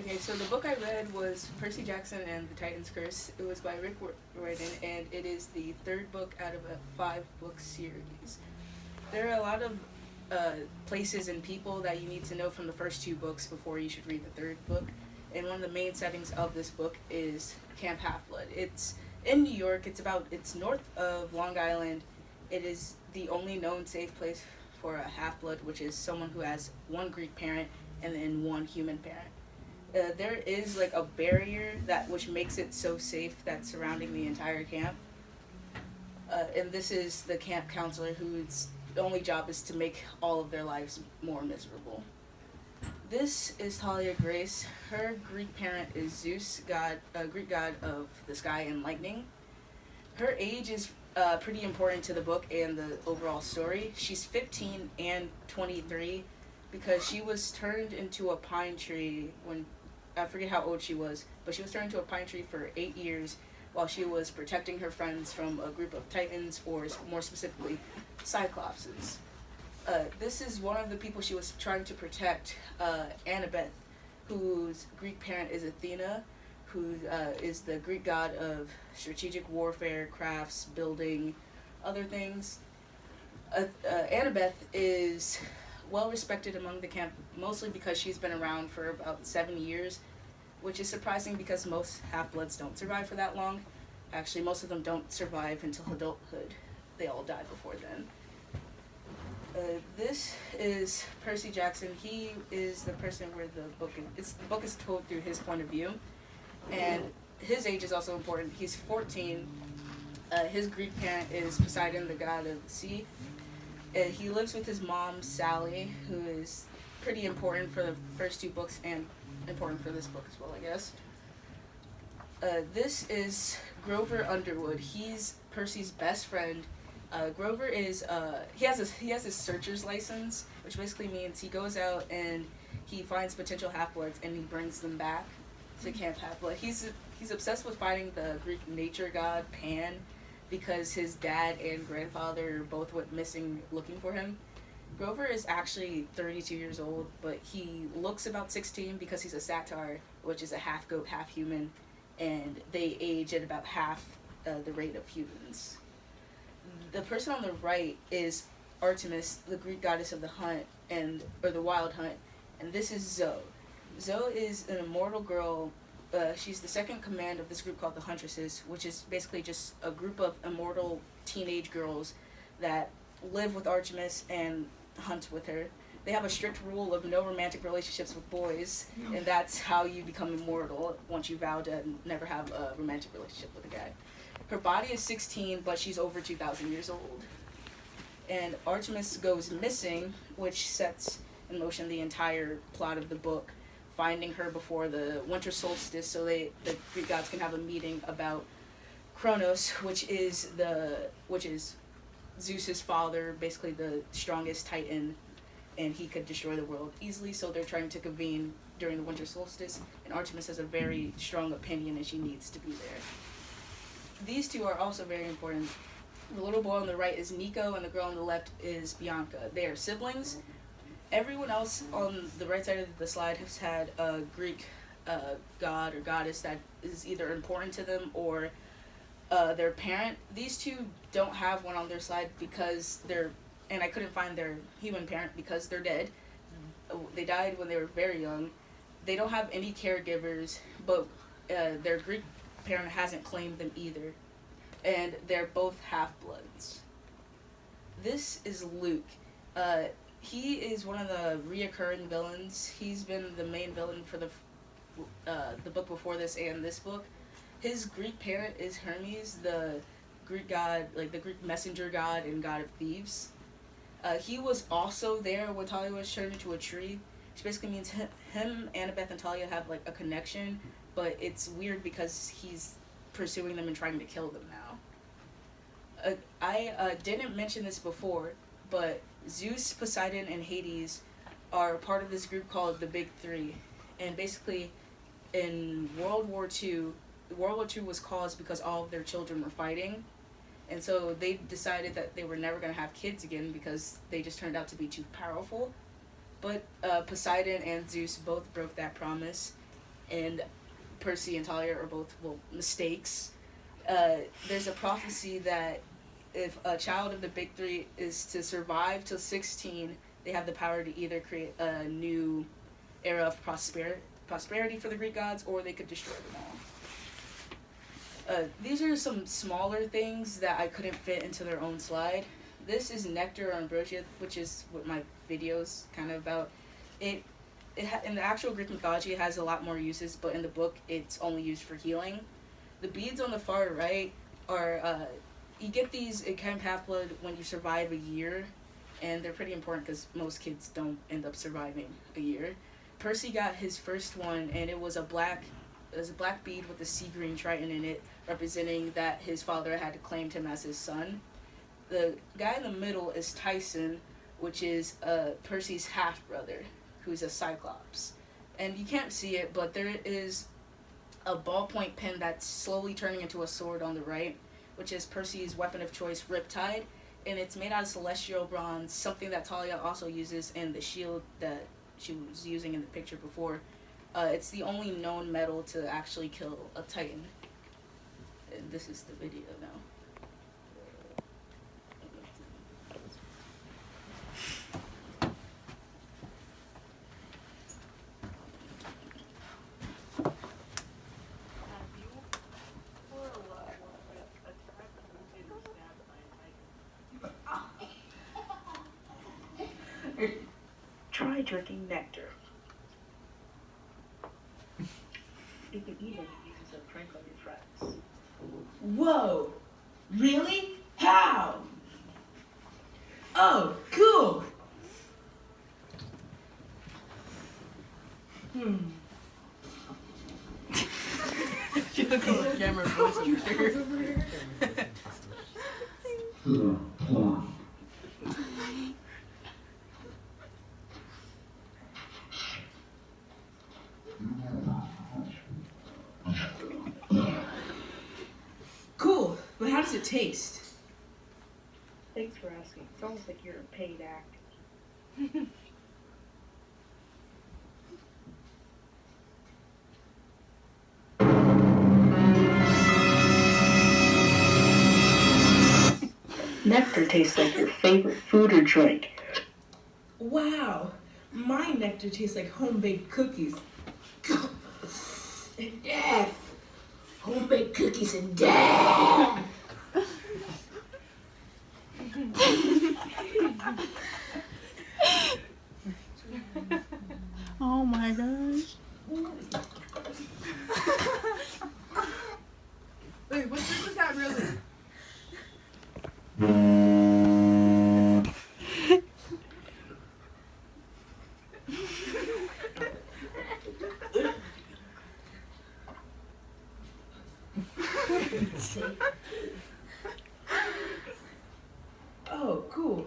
Okay, so the book I read was Percy Jackson and the Titan's Curse. It was by Rick Riordan, and it is the third book out of a 5-book series. There are a lot of places and people that you need to know from the first 2 books before you should read the third book. And one of the main settings of this book is Camp Half-Blood. It's in New York. It's north of Long Island. It is the only known safe place for a half-blood, which is someone who has one Greek parent and then one human parent. There is like a barrier which makes it so safe that's surrounding the entire camp. And this is the camp counselor whose only job is to make all of their lives more miserable. This is Talia Grace. Her Greek parent is Zeus, Greek god of the sky and lightning. Her age is pretty important to the book and the overall story. She's 15 and 23 because she was turned into a pine tree when, I forget how old she was, but she was turned into a pine tree for 8 years while she was protecting her friends from a group of titans, or more specifically, cyclopses. This is one of the people she was trying to protect, Annabeth, whose Greek parent is Athena, who is the Greek god of strategic warfare, crafts, building, other things. Annabeth is well respected among the camp, mostly because she's been around for about 7 years, which is surprising because most half-bloods don't survive for that long. Actually, most of them don't survive until adulthood. They all die before then. This is Percy Jackson. He is the person where the book is told through his point of view, and his age is also important. He's 14. His Greek parent is Poseidon, the god of the sea. He lives with his mom, Sally, who is pretty important for the first 2 books and important for this book as well, I guess. This is Grover Underwood. He's Percy's best friend. Grover is he has his searcher's license, which basically means he goes out and he finds potential half-bloods and he brings them back to Camp Half-Blood. He's obsessed with finding the Greek nature god Pan, because his dad and grandfather both went missing looking for him. Grover is actually 32 years old, but he looks about 16 because he's a satyr, which is a half goat, half human, and they age at about half the rate of humans. The person on the right is Artemis, the Greek goddess of the hunt, or the wild hunt, and this is Zoe. Zoe is an immortal girl. She's the second command of this group called the Huntresses, which is basically just a group of immortal teenage girls that live with Artemis and hunt with her. They have a strict rule of no romantic relationships with boys, and that's how you become immortal, once you vow to never have a romantic relationship with a guy. Her body is 16, but she's over 2,000 years old. And Artemis goes missing, which sets in motion the entire plot of the book, finding her before the winter solstice so the Greek gods can have a meeting about Kronos, which is Zeus's father, basically the strongest titan, and he could destroy the world easily, so they're trying to convene during the winter solstice, and Artemis has a very strong opinion and she needs to be there. These 2 are also very important. The little boy on the right is Nico, and the girl on the left is Bianca. They are siblings. Everyone else on the right side of the slide has had a Greek god or goddess that is either important to them or their parent. These 2 don't have one on their slide because and I couldn't find their human parent because they're dead. They died when they were very young. They don't have any caregivers, but their Greek parent hasn't claimed them either. And they're both half-bloods. This is Luke. He is one of the reoccurring villains. He's been the main villain for the book before this and this book. His Greek parent is Hermes, the Greek god, like the Greek messenger god and god of thieves. He was also there when Talia was turned into a tree, which basically means him, Annabeth, and Talia have like a connection, but it's weird because he's pursuing them and trying to kill them now. I didn't mention this before, but Zeus, Poseidon, and Hades are part of this group called the Big Three. And basically, in World War II was caused because all of their children were fighting. And so they decided that they were never going to have kids again because they just turned out to be too powerful. But Poseidon and Zeus both broke that promise. and Percy and Talia are both, well, mistakes. There's a prophecy that if a child of the big three is to survive till 16, they have the power to either create a new era of prosperity for the Greek gods, or they could destroy them all. These are some smaller things that I couldn't fit into their own slide. This is nectar or ambrosia, which is what my video's kind of about. In the actual Greek mythology, it has a lot more uses, but in the book, it's only used for healing. The beads on the far right are, you get these in Camp Half-Blood when you survive a year, and they're pretty important because most kids don't end up surviving a year. Percy got his first one, and it was a black bead with a sea green triton in it, representing that his father had claimed him as his son. The guy in the middle is Tyson, which is Percy's half-brother, who's a Cyclops. And you can't see it, but there is a ballpoint pen that's slowly turning into a sword on the right, which is Percy's weapon of choice, Riptide, and it's made out of celestial bronze, something that Talia also uses in the shield that she was using in the picture before. It's the only known metal to actually kill a Titan. And this is the video now. Try drinking nectar. You can eat it and use a prank on your friends. Whoa! Really? How? Oh, cool! You look on the camera voice over here. Cool, but how does it taste? Thanks for asking. It's almost like you're a paid actor. Nectar tastes like your favorite food or drink. Wow, my nectar tastes like home-baked cookies. And death! Home-baked cookies and death! Oh my gosh. Wait, what drink was that really? Oh, cool.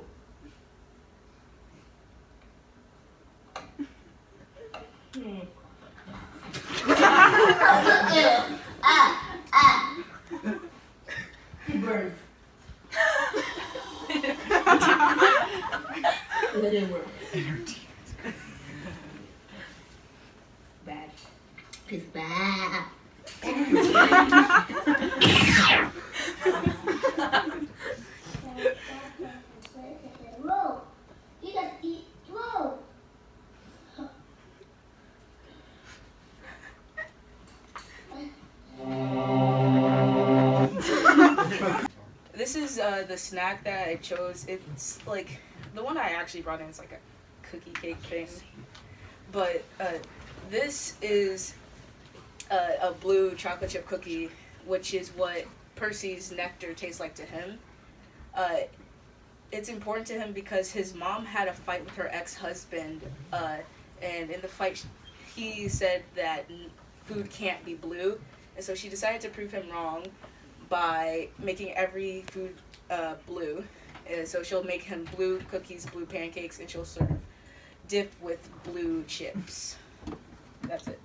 Birds. That didn't work. Bad. It's bad. This is the snack that I chose. It's like the one I actually brought in is like a cookie cake thing, but this is a blue chocolate chip cookie, which is what Percy's nectar tastes like to him. It's important to him because his mom had a fight with her ex-husband, and in the fight he said that food can't be blue, and so she decided to prove him wrong by making every food blue. And so she'll make him blue cookies, blue pancakes, and she'll serve dip with blue chips. That's it.